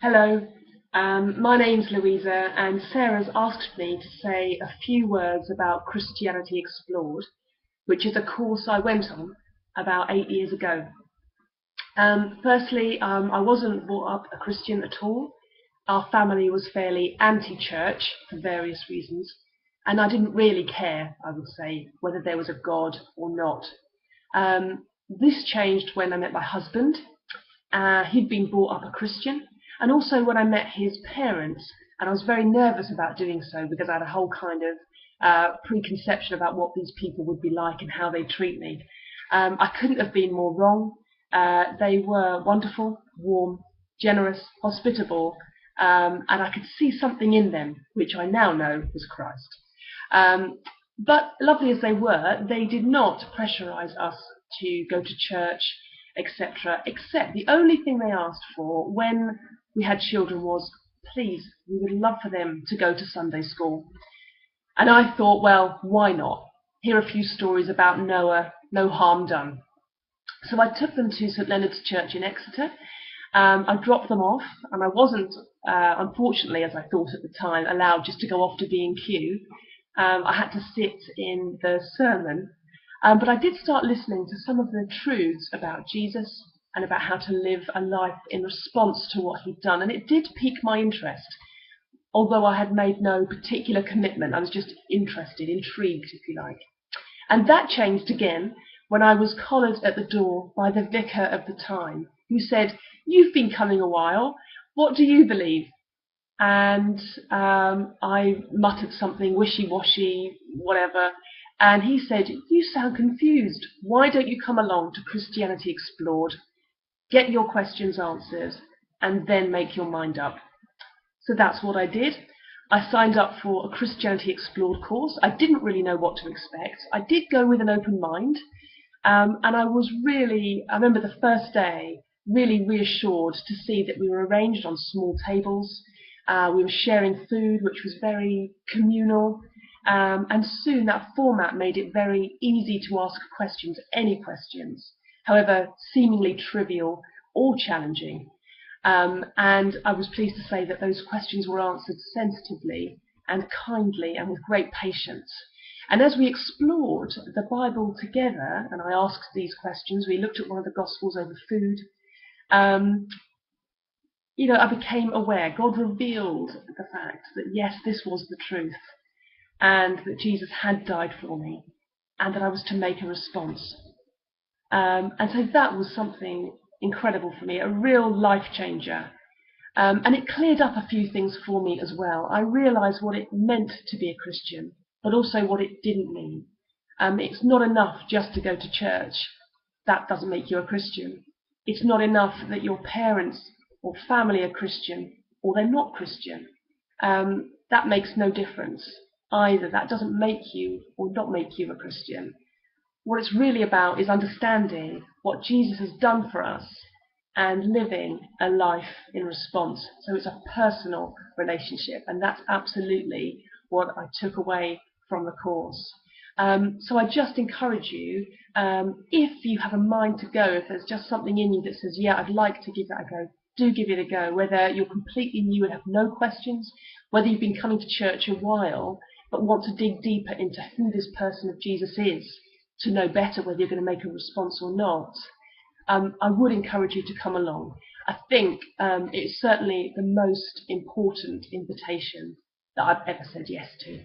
Hello, my name's Louisa, and Sarah's asked me to say a few words about Christianity Explored, which is a course I went on about 8 years ago. Firstly, I wasn't brought up a Christian at all. Our family was fairly anti-church for various reasons, and I didn't really care, I would say, whether there was a God or not. This changed when I met my husband. He'd been brought up a Christian, and also when I met his parents, and I was very nervous about doing so because I had a whole kind of preconception about what these people would be like and how they'd treat me. I couldn't have been more wrong. They were wonderful, warm, generous, hospitable, and I could see something in them, which I now know was Christ. But lovely as they were, they did not pressurize us to go to church, etc., except the only thing they asked for when we had children was, please, we would love for them to go to Sunday school. And I thought, well, why not? Hear a few stories about Noah, no harm done. So I took them to St Leonard's Church in Exeter. I dropped them off, and I wasn't, unfortunately, as I thought at the time, allowed just to go off to B&Q. I had to sit in the sermon, but I did start listening to some of the truths about Jesus and about how to live a life in response to what he'd done, and it did pique my interest. Although I had made no particular commitment, I was just interested, intrigued, if you like. And that changed again when I was collared at the door by the vicar of the time, who said, "You've been coming a while, what do you believe?" And I muttered something wishy-washy, whatever, and he said, "You sound confused. Why don't you come along to Christianity Explored, get your questions answered, and then make your mind up?" So that's what I did. I signed up for a Christianity Explored course. I didn't really know what to expect. I did go with an open mind, and I remember the first day, really reassured to see that we were arranged on small tables. We were sharing food, which was very communal, and soon that format made it very easy to ask questions, any questions, however seemingly trivial or challenging. And I was pleased to say that those questions were answered sensitively and kindly and with great patience. And as we explored the Bible together, and I asked these questions, we looked at one of the Gospels over food, I became aware, God revealed the fact that yes, this was the truth, and that Jesus had died for me, and that I was to make a response. And so that was something incredible for me, a real life changer. And it cleared up a few things for me as well. I realized what it meant to be a Christian, but also what it didn't mean. It's not enough just to go to church. That doesn't make you a Christian. It's not enough that your parents or family are Christian or they're not Christian. That makes no difference either. That doesn't make you or not make you a Christian. What it's really about is understanding what Jesus has done for us and living a life in response. So it's a personal relationship, and that's absolutely what I took away from the course. So I just encourage you, if you have a mind to go, if there's just something in you that says, yeah, I'd like to give that a go, do give it a go, whether you're completely new and have no questions, whether you've been coming to church a while but want to dig deeper into who this person of Jesus is, to know better whether you're going to make a response or not, I would encourage you to come along. I think it's certainly the most important invitation that I've ever said yes to.